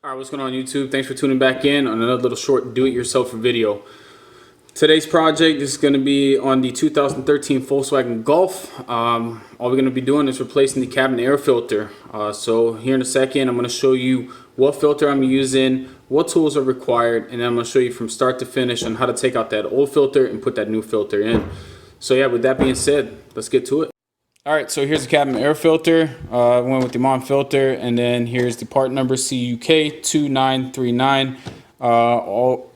All right, what's going on YouTube? Thanks for tuning back in on another little short do-it-yourself video. Today's project is going to be on the 2013 Volkswagen Golf. All we're going to be doing is replacing the cabin air filter. So here in a second, I'm going to show you what filter I'm using, what tools are required, and then I'm going to show you from start to finish on how to take out that old filter and put that new filter in. So yeah, with that being said, let's get to it. Alright, so here's the cabin air filter. I went with the Mon filter, and then here's the part number CUK2939.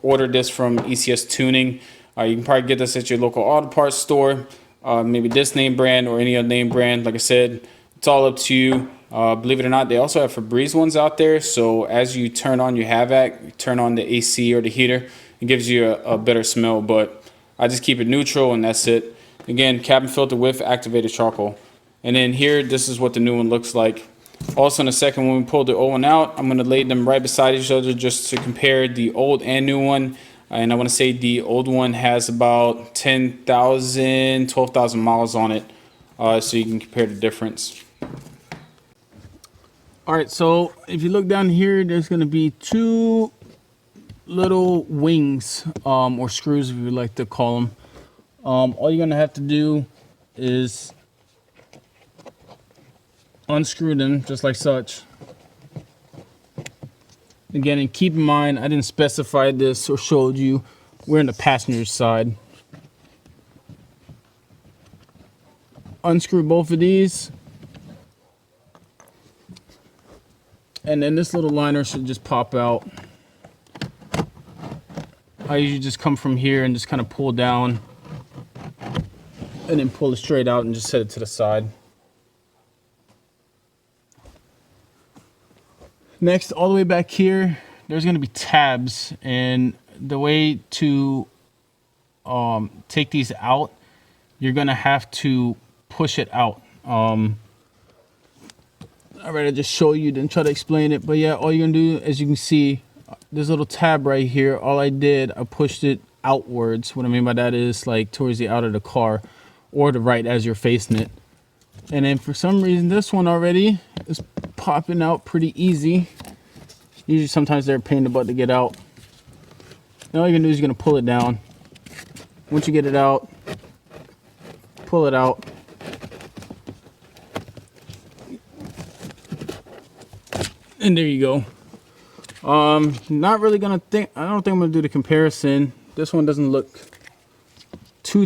Ordered this from ECS Tuning. You can probably get this at your local auto parts store, maybe this name brand or any other name brand. Like I said, it's all up to you. Believe it or not, they also have Febreze ones out there. So as you turn on your Havoc, you turn on the AC or the heater, it gives you a better smell. But I just keep it neutral, and that's it. Again, cabin filter with activated charcoal. And then here, this is what the new one looks like. Also in a second, when we pull the old one out, I'm going to lay them right beside each other just to compare the old and new one. And I want to say the old one has about 10,000, 12,000 miles on it. So you can compare the difference. Alright, so if you look down here, there's going to be two little wings, or screws if you would like to call them. All you're going to have to do is unscrew them just like such. Again, and keep in mind, I didn't specify this or showed you, we're in the passenger side. Unscrew both of these, and then this little liner should just pop out. I usually just come from here and just kind of pull down and then pull it straight out and just set it to the side. Next, all the way back here, there's going to be tabs, and the way to take these out, you're going to have to push it out. I'd rather just show you than try to explain it, but yeah, all you're going to do, as you can see, this little tab right here, all I did, I pushed it outwards. What I mean by that is like towards the out of the car, or the right as you're facing it. And then for some reason, this one already is popping out pretty easy. Usually sometimes they're a pain in the butt to get out. And all you're gonna do is you're gonna pull it down. Once you get it out, pull it out. And there you go. Not really gonna think, I don't think I'm gonna do the comparison. This one doesn't look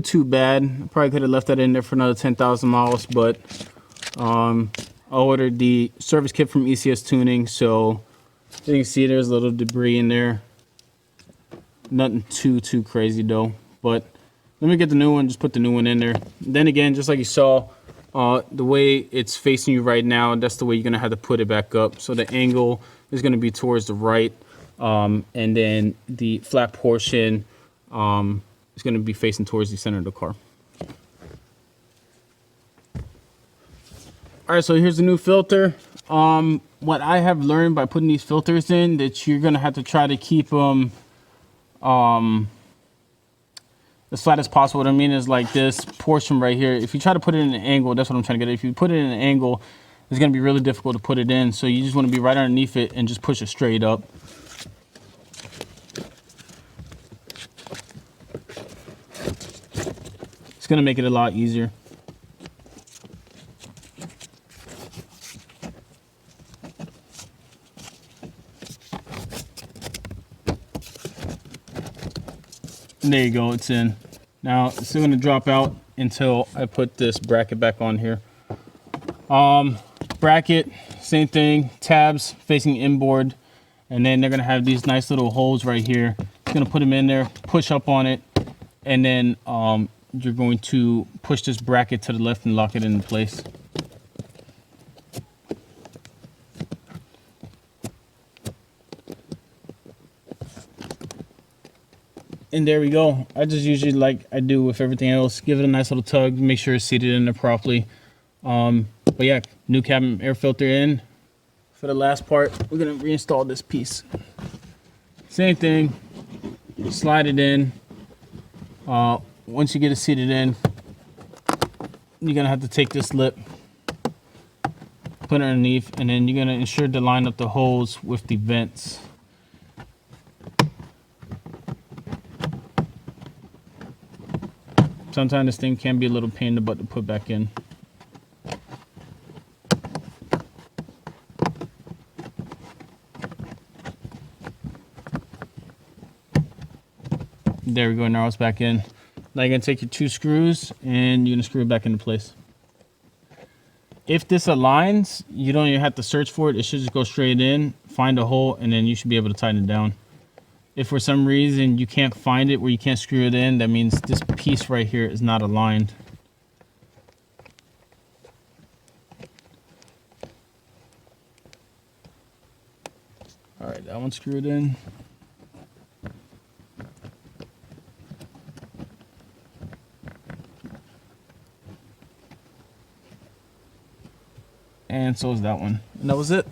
too bad. I probably could have left that in there for another 10,000 miles, but I ordered the service kit from ECS Tuning, so you can see there's a little debris in there. Nothing too crazy though. But let me get the new one, just put the new one in there. Then again, just like you saw, the way it's facing you right now, that's the way you're gonna have to put it back up. So the angle is gonna be towards the right, and then the flat portion is going to be facing towards the center of the car. All right, so here's the new filter. What I have learned by putting these filters in, that you're going to have to try to keep them as flat as possible. What I mean is like this portion right here. If you try to put it in an angle, that's what I'm trying to get at. If you put it in an angle, it's going to be really difficult to put it in. So you just want to be right underneath it and just push it straight up. It's going to make it a lot easier. And there you go, it's in. Now it's still going to drop out until I put this bracket back on here. Bracket, same thing, tabs facing inboard, and then they're going to have these nice little holes right here. It's going to put them in there, push up on it, and then you're going to push this bracket to the left and lock it into place. And there we go. I just usually, like I do with everything else, give it a nice little tug, make sure it's seated in there properly. But yeah, new cabin air filter in. For the last part, we're gonna reinstall this piece. Same thing, slide it in. Once you get it seated in, you're gonna have to take this lip, put it underneath, and then you're gonna ensure to line up the holes with the vents. Sometimes this thing can be a little pain in the butt to put back in. There we go, now it's back in. Now you're gonna take your 2 screws and you're gonna screw it back into place. If this aligns, you don't even have to search for it. It should just go straight in, find a hole, and then you should be able to tighten it down. If for some reason you can't find it where you can't screw it in, that means this piece right here is not aligned. All right, that one's screwed in. And so is that one. And that was it.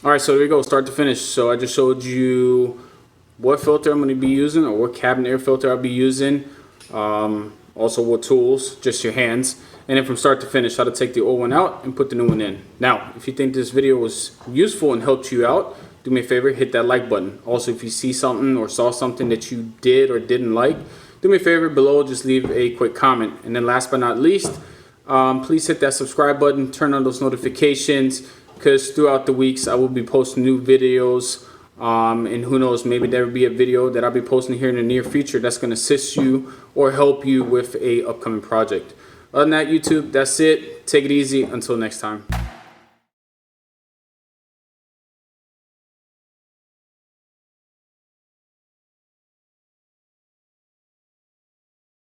All right, so there we go, start to finish. So I just showed you what filter I'm going to be using, or what cabinet air filter I'll be using. Also what tools, just your hands. And then from start to finish, how to take the old one out and put the new one in. Now, if you think this video was useful and helped you out, do me a favor, hit that like button. Also, if you see something or saw something that you did or didn't like, do me a favor below, just leave a quick comment. And then last but not least, please hit that subscribe button, turn on those notifications, because throughout the weeks I will be posting new videos, and who knows, maybe there will be a video that I'll be posting here in the near future that's going to assist you or help you with a upcoming project. Other than that, YouTube, that's it. Take it easy. Until next time.